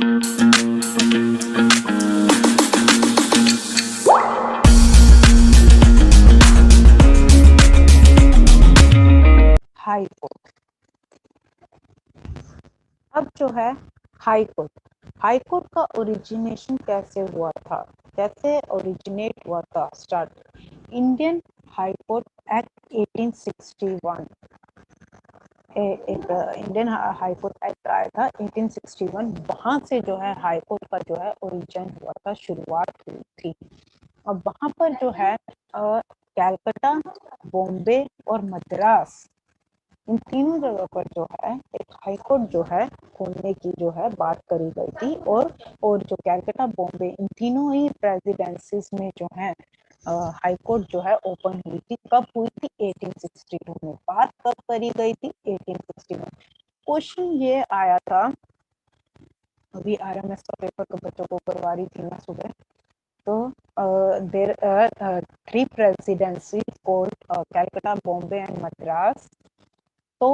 High court. अब जो है हाई कोर्ट का ओरिजिनेशन कैसे हुआ था, कैसे ओरिजिनेट हुआ था, start Indian high court act 1861। एक इंडियन हाई कोर्ट एक्ट आया था 1861, वहां से जो है हाई कोर्ट का जो है ओरिजिन हुआ था, शुरुआत हुई थी। और वहां पर जो है कैलकाटा, बॉम्बे और मद्रास, इन तीनों जगह पर जो है एक हाई कोर्ट जो है खोलने की जो है बात करी गई थी। और जो कैलकाटा, बॉम्बे, इन तीनों ही प्रेसिडेंसीज में जो है हाई कोर्ट जो है ओपन हुई थी। कब हुई थी? 1862 में। बात कब करी गई थी? 1861। क्वेश्चन ये आया था, अभी RMS का पेपर तो बच्चों को करवा रही थी ना सुबह, तो there three presidency court, Calcutta, Bombay and Madras. तो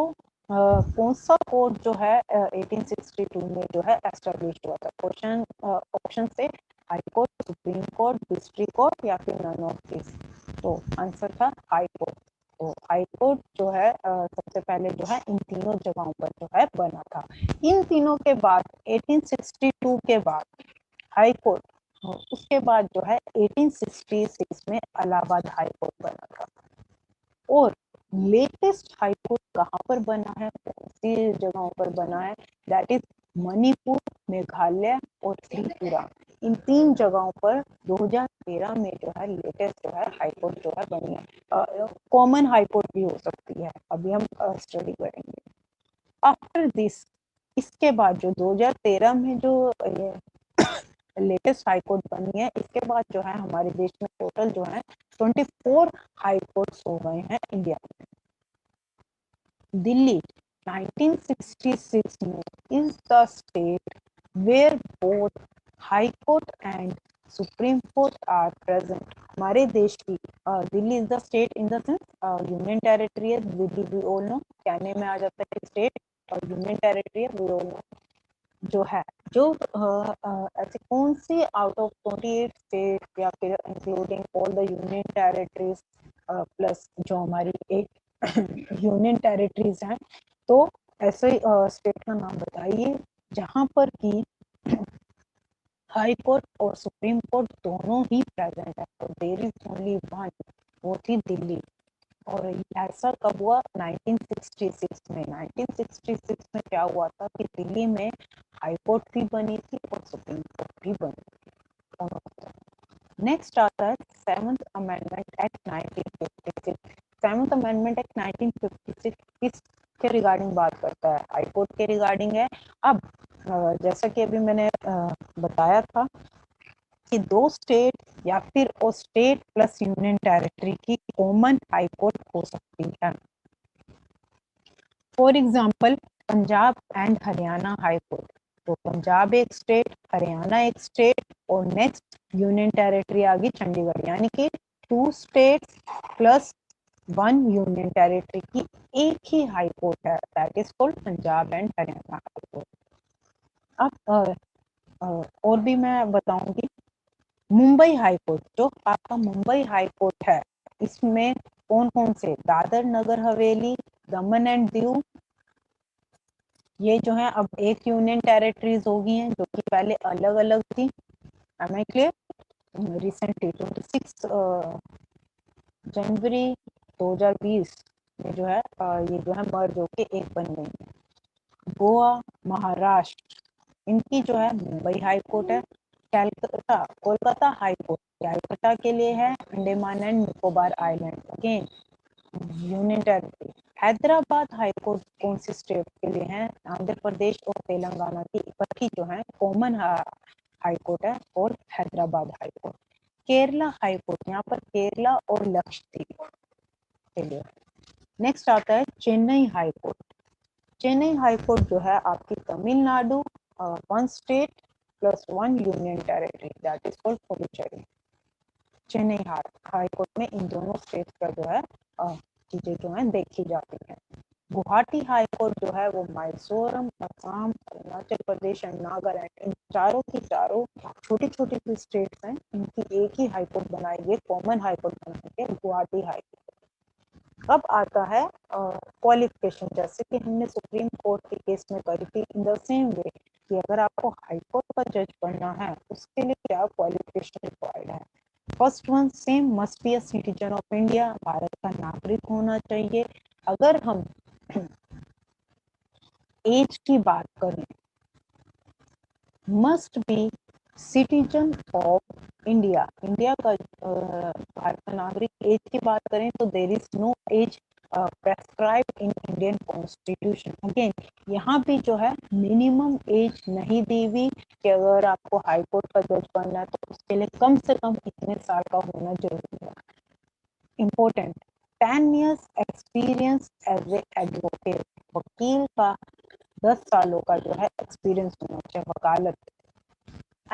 कौन सा कोर्ट जो है 1862 में जो है एस्टेब्लिश हुआ था? क्वेश्चन ऑप्शन से high court, supreme court, district court या फिर नन ऑफ दिस। तो आंसर था हाई कोर्ट। तो हाई कोर्ट जो है सबसे पहले जो है इन तीनों जगहों पर जो है बना था। इन तीनों के बाद 1862 के बाद हाई कोर्ट, उसके बाद जो है 1866 में इलाहाबाद हाई कोर्ट बना था। और लेटेस्ट हाई कोर्ट कहाँ पर बना है, कौन सी जगहों पर बना है? दैट इज मणिपुर, मेघालय और त्रिपुरा। इन तीन जगहों पर 2013 में जो है लेटेस्ट जो है हाई कोर्ट जो है बनी है। कॉमन हाई कोर्ट भी हो सकती है, अभी हम स्टडी करेंगे। आफ्टर दिस, इसके बाद जो 2013 में जो लेटेस्ट हाई कोर्ट बनी है, इसके बाद जो है हमारे देश में टोटल जो है 24 हाई कोर्ट्स हो गए हैं इंडिया में। दिल्ली 1966 में is the state where both high court and supreme court are present. हमारे देश की Delhi is the state in the sense union territory है। दिल्ली वी ऑल नो, कहने में आ जाता है स्टेट और यूनियन टेरिटरी है, वी ऑल नो। जो है जो ऐसे कौन सी आउट ऑफ 28 स्टेट या फिर including all the union territories plus जो हमारी एक यूनियन टेरिटरीज हैं, तो ऐसे स्टेट का नाम बताइए जहां पर की हाई कोर्ट और सुप्रीम कोर्ट दोनों ही प्रेजेंट है। तो देयर इज ओनली वन, वो थी दिल्ली। और ऐसा कब हुआ? 1966 में। 1966 में क्या हुआ था कि दिल्ली में हाई कोर्ट भी बनी थी और सुप्रीम कोर्ट भी बनी थी। नेक्स्ट आता है seventh amendment act 1956। Seventh amendment act 1956 किसके रिगार्डिंग बात करता है? हाई कोर्ट के रिगार्डिंग है। अब जैसा कि अभी मैंने बताया था कि दो स्टेट या फिर वो स्टेट प्लस यूनियन टेरिटरी की कॉमन हाई कोर्ट हो सकती है। For example Punjab and Haryana high court. तो पंजाब एक स्टेट, हरियाणा एक स्टेट और नेक्स्ट यूनियन टेरिटरी आ गई चंडीगढ़, यानी कि 2 स्टेट्स प्लस 1 यूनियन टेरिटरी की एक ही हाई कोर्ट है, that is called Punjab and Haryana high court. अब और भी मैं बताऊंगी। मुंबई हाई कोर्ट, जो आपका मुंबई हाई कोर्ट है, इसमें कौन कौन से? दादर नगर हवेली, दमन एंड दीव, ये जो है अब एक यूनियन टेरिटरीज हो गई हैं, जो कि पहले अलग अलग थी। Am I clear? रिसेंटली 26 जनवरी 2020 में जो है ये जो है मर्ज होके एक बन गई है। गोवा, महाराष्ट्र, इनकी जो है मुंबई हाई कोर्ट है। कैलकाटा, कोलकाता हाई कोर्ट कैलकाटा के लिए है। Andaman and Nicobar island, again union territory. Hyderabad high court कौन सी स्टेट के लिए है? आंध्र प्रदेश और तेलंगाना की इकट्ठी जो है कॉमन हाई कोर्ट है और Hyderabad high court. Kerala high court, यहाँ पर केरला और लक्षद्वीप के लिए। नेक्स्ट आता है Chennai high court. Chennai high court जो है आपकी Tamil Nadu, 1 state plus 1 union territory, that is called Puducherry. Chennai high court में इन दोनों स्टेट का जो है चीजें जो है देखी जाती हैं। गुवाहाटी हाई कोर्ट जो है वो मिजोरम, असम, अरुणाचल प्रदेश एंड नागालैंड, इन चारों की चारों छोटी छोटी सी स्टेट्स हैं, इनकी एक ही हाई कोर्ट बनाई गई, कॉमन हाई कोर्ट बनाई गई, गुवाहाटी हाई कोर्ट। अब आता है क्वालिफिकेशन, जैसे कि हमने सुप्रीम कोर्ट के केस में करी थी, इन द सेम वे कि अगर आपको हाई कोर्ट का जज बनना है उसके लिए क्या क्वालिफिकेशन रिक्वायर्ड है। First one, same must be a citizen of India, Bharat का नागरिक होना चाहिए। अगर हम एज की बात करें, must be citizen of India, India का भारत का नागरिक। एज की बात करें तो there is no age prescribe in Indian constitution. Again यहाँ भी जो है मिनिमम एज नहीं दी हुई कि अगर आपको हाई कोर्ट का जज बनना है तो उसके लिए कम से कम इतने साल का होना जरूरी है। Important, 10 years experience as a advocate, वकील का 10 सालों का जो है एक्सपीरियंस होना चाहिए, वकालत।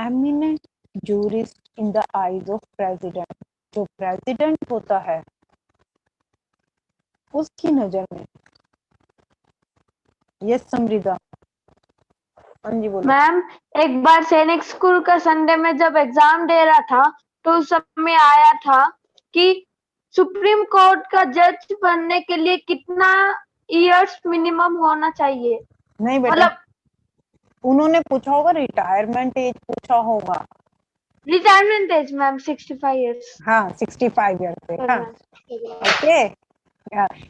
Eminent jurist in the eyes of president, जो प्रेसिडेंट होता है उसकी नजर में। यस समृद्धा, हाँ जी बोलो। मैम, एक बार सैनिक स्कूल का संडे में जब एग्जाम दे रहा था तो उस समय आया था कि सुप्रीम कोर्ट का जज बनने के लिए कितना इयर्स मिनिमम होना चाहिए। नहीं बेटा, मतलब उन्होंने पूछा होगा, रिटायरमेंट एज पूछा होगा। Retirement age ma'am 65 years. हाँ 65 ईयर पे, हाँ। मैम ओके,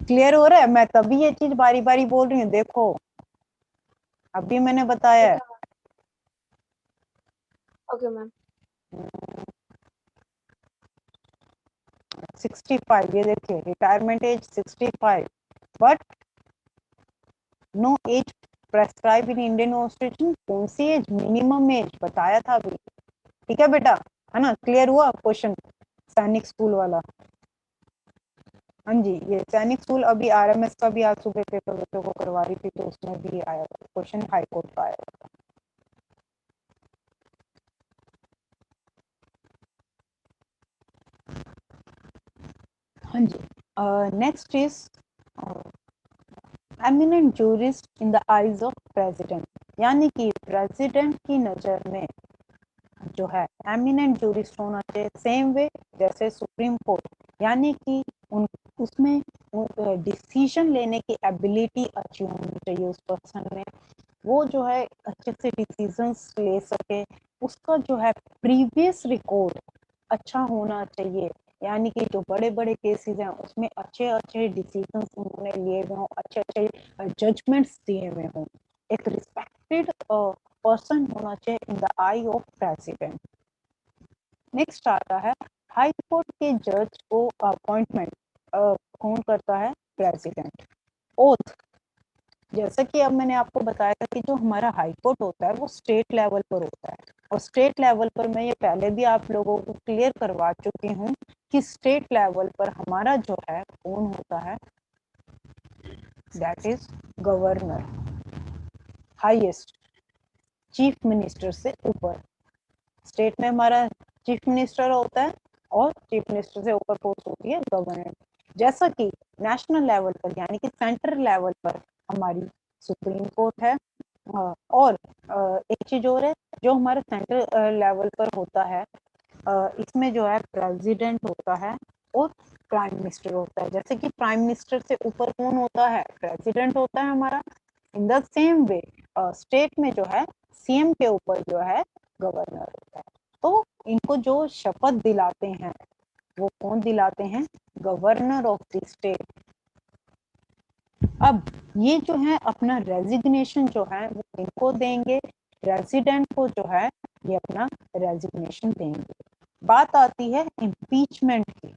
क्लियर हो रहा है। मैं तभी ये चीज बारी बारी बोल रही हूँ, देखो अभी मैंने बताया है। Okay ma'am. 65, ये देखिए retirement age 65, but no age prescribe in Indian constitution. कौन सी एज, मिनिमम एज बताया था अभी। ठीक है बेटा, है ना, क्लियर हुआ क्वेश्चन सैनिक स्कूल वाला। हाँ जी, ये सैनिक स्कूल अभी आरएमएस का भी आज सुबह पेपर बच्चों को करवा रही थी, तो उसमें भी आया था क्वेश्चन, हाई कोर्ट का आया था। हाँ जी, next is eminent jurist in the eyes of president, यानी कि प्रेसिडेंट की नजर में जो है एमिनेंट जूरिस्ट होना चाहिए, सेम वे जैसे सुप्रीम कोर्ट, यानी कि उन उसमें डिसीजन लेने की एबिलिटी अच्छी होनी चाहिए उस पर्सन में, वो जो है अच्छे से डिसीजंस ले सके, उसका जो है प्रीवियस रिकॉर्ड अच्छा होना चाहिए, यानी कि जो बड़े बड़े केसेस हैं उसमें अच्छे अच्छे डिसीजंस उन्होंने लिए हुए हों, अच्छे अच्छे जजमेंट्स दिए हुए हों। एक रिस्पेक्टेड पर्सन होना चाहिए in the I of president. Next आता है हाई कोर्ट के जज को अपॉइंटमेंट कौन करता है, प्रेसिडेंट। ओथ, जैसा कि अब मैंने आपको बताया था कि जो हमारा हाई कोर्ट होता है वो स्टेट लेवल पर होता है, और स्टेट लेवल पर मैं ये पहले भी आप लोगों को क्लियर करवा चुकी हूँ कि स्टेट लेवल पर हमारा जो है कौन होता है, that is governor, highest, chief minister से ऊपर। स्टेट में हमारा चीफ मिनिस्टर होता है, और चीफ मिनिस्टर से ऊपर पोस्ट होती है गवर्नर। जैसा कि नेशनल लेवल पर यानी कि सेंट्रल लेवल पर हमारी सुप्रीम कोर्ट है, और एक चीज और है, जो हमारे सेंट्रल लेवल पर होता है, इसमें जो है प्रेसिडेंट होता है और प्राइम मिनिस्टर होता है। जैसे कि प्राइम मिनिस्टर से ऊपर कौन होता है, प्रेसिडेंट होता है हमारा। In the same way state में जो है सीएम के ऊपर जो है गवर्नर होता है। तो इनको जो शपथ दिलाते हैं वो कौन दिलाते हैं, गवर्नर ऑफ द स्टेट। अब ये जो है अपना रेजिग्नेशन जो है वो इनको देंगे, प्रेसिडेंट को जो है ये अपना रेजिग्नेशन देंगे। बात आती है इम्पीचमेंट की,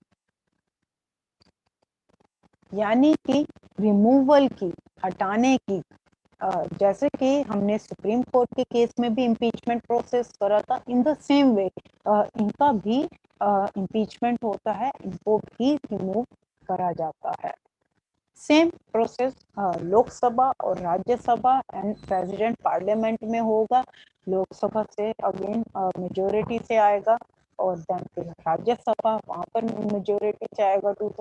यानी कि रिमूवल की, हटाने की। जैसे कि हमने सुप्रीम कोर्ट के केस में भी इम्पीचमेंट प्रोसेस करा था, इन द सेम वे इनका भी इम्पीचमेंट होता है, इनको भी रिमूव करा जाता है। सेम प्रोसेस लोकसभा और राज्यसभा एंड प्रेसिडेंट पार्लियामेंट में होगा। लोकसभा से अगेन मेजोरिटी से आएगा, और देन फिर राज्यसभा वहां पर मेजोरिटी से आएगा टू,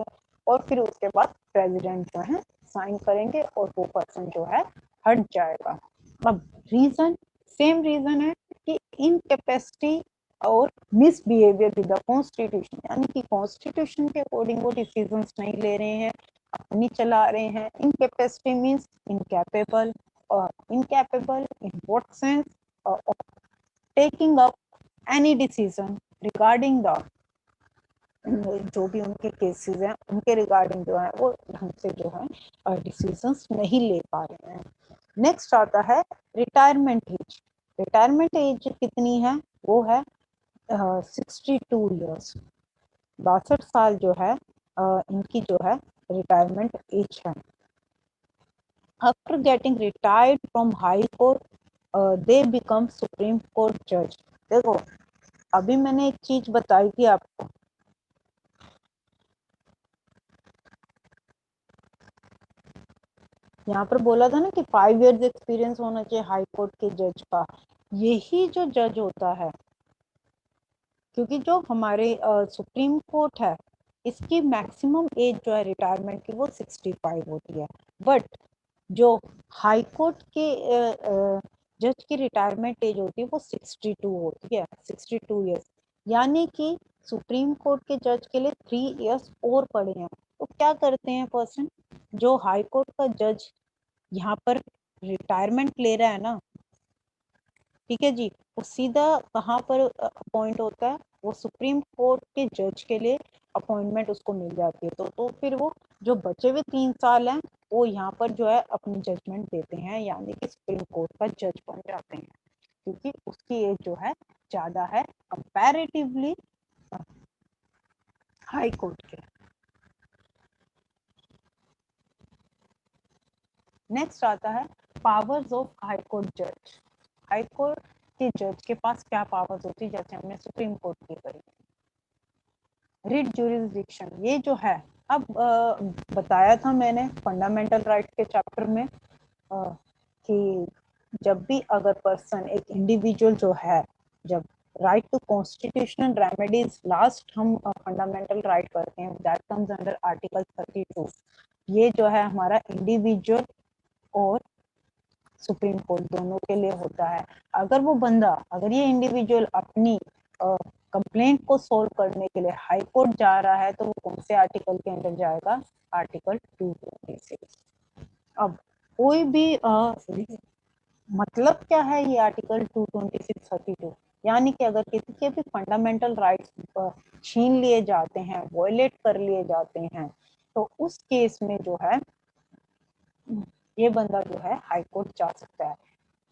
और फिर उसके बाद प्रेसिडेंट जो है साइन करेंगे और वो पर्सन जो है हट जाएगा। अब रीजन सेम रीजन है कि इनकैपेसिटी और मिसबिहेवियर विद द कॉन्स्टिट्यूशन, यानी कि कॉन्स्टिट्यूशन के अकॉर्डिंग वो डिसीजंस नहीं ले रहे हैं, अपनी चला रहे हैं। इनकैपेसिटी मींस इनकैपेबल, और incapable in what sense, of taking up any decision regarding the जो भी उनके केसेस हैं उनके रिगार्डिंग जो है वो ढंग से जो है डिसीजंस नहीं ले पा रहे हैं। नेक्स्ट आता है रिटायरमेंट एज। रिटायरमेंट एज कितनी है? वो है 62 ईयर्स, 62 साल जो है इनकी जो है रिटायरमेंट एज है। After getting retired from high court they become supreme court जज। देखो अभी मैंने एक चीज बताई थी आपको, यहाँ पर बोला था ना कि 5 इयर्स एक्सपीरियंस होना चाहिए हाई कोर्ट के जज का। यही जो जज होता है, क्योंकि जो हमारे सुप्रीम कोर्ट है इसकी मैक्सिमम एज जो है रिटायरमेंट की वो 65 होती है, बट जो हाई कोर्ट के जज की रिटायरमेंट एज होती है वो 62 होती है, 62 ईयर्स। यानी कि सुप्रीम कोर्ट के जज के लिए 3 इयर्स और पड़े हैं। तो क्या करते हैं पर्सन, जो हाई कोर्ट का जज यहाँ पर रिटायरमेंट ले रहा है ना, ठीक है जी, वो सीधा कहाँ पर अपॉइंट होता है, वो सुप्रीम कोर्ट के जज के लिए अपॉइंटमेंट उसको मिल जाती है। तो फिर वो जो बचे हुए 3 साल हैं वो यहाँ पर जो है अपनी जजमेंट देते हैं, यानी कि सुप्रीम कोर्ट का जज बन जाते हैं, क्योंकि उसकी एज जो है ज्यादा है कंपैरेटिवली हाई कोर्ट के। नेक्स्ट आता है पावर्स ऑफ हाई कोर्ट जज। हाई कोर्ट के जज के पास क्या पावर्स होती है, जैसे हमने सुप्रीम कोर्ट की करी। रिट ज्यूरिसडिक्शन, ये जो है अब बताया था मैंने फंडामेंटल राइट के चैप्टर में कि जब भी अगर पर्सन एक इंडिविजुअल जो है, जब right to constitutional remedies last हम फंडामेंटल राइट करते हैं, दैट कम्स अंडर आर्टिकल 32। ये जो है हमारा इंडिविजुअल और सुप्रीम कोर्ट दोनों के लिए होता है। अगर वो बंदा, अगर ये इंडिविजुअल अपनी कंप्लेंट को सोल्व करने के लिए हाई कोर्ट जा रहा है तो वो कौन से आर्टिकल के अंदर जाएगा? आर्टिकल 226। अब कोई भी मतलब क्या है ये आर्टिकल 226 32, यानी कि अगर किसी के भी फंडामेंटल राइट्स छीन लिए जाते हैं, वॉयलेट कर लिए जाते हैं, तो उस केस में जो है ये बंदा जो है हाई कोर्ट जा सकता है।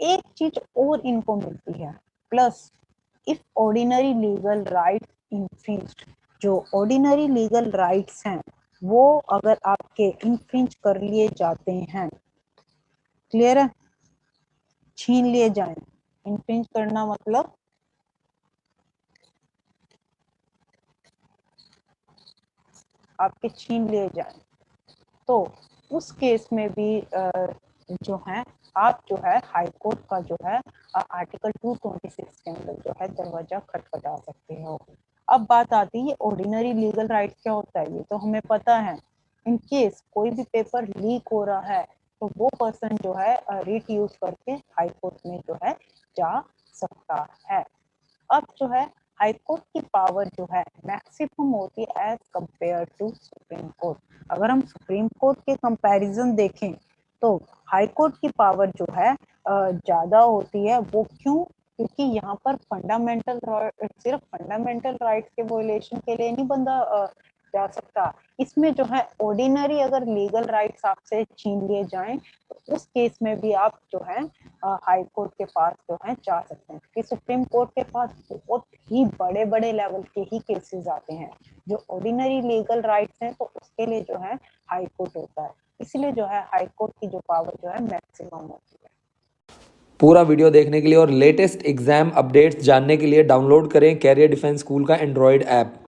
एक चीज और इनको मिलती है plus, if ordinary legal right infringed, जो ऑर्डिनरी लीगल राइट्स हैं वो अगर आपके इनफ्रिंज कर लिए जाते हैं, क्लियर है, छीन लिए जाएं। इनफ्रिंज करना मतलब आपके छीन लिए जाएं, तो उस केस में भी जो है आप जो है हाई कोर्ट का जो है आर्टिकल 226 के अंदर जो है दरवाजा खटखटा सकते हो। अब बात आती है ऑर्डिनरी लीगल राइट क्या होता है, ये तो हमें पता है। इन केस कोई भी पेपर लीक हो रहा है तो वो पर्सन जो है रिट यूज करके हाई कोर्ट में जो है जा सकता है। अब जो है हाई कोर्ट की पावर जो है मैक्सिमम होती है age compare to supreme court. अगर हम सुप्रीम कोर्ट के कंपैरिजन देखें तो हाई कोर्ट की पावर जो है ज्यादा होती है। वो क्यों? क्योंकि यहाँ पर फंडामेंटल सिर्फ फंडामेंटल राइट्स के वोलेशन के लिए नहीं बंदा जा सकता, इसमें जो है ऑर्डिनरी अगर लीगल राइट्स आपसे छीन लिए जाएं तो उस केस में भी आप जो है हाई कोर्ट के पास जो है जा सकते हैं, क्योंकि सुप्रीम कोर्ट के पास बहुत ही बड़े बड़े लेवल के ही केसेस आते हैं। जो ऑर्डिनरी लीगल राइट्स हैं तो उसके लिए जो है हाई कोर्ट होता है, इसलिए जो है हाई कोर्ट की जो पावर जो है मैक्सिमम होती है। पूरा वीडियो देखने के लिए और लेटेस्ट एग्जाम अपडेट्स जानने के लिए डाउनलोड करें कैरियर डिफेंस स्कूल का एंड्रॉयड ऐप।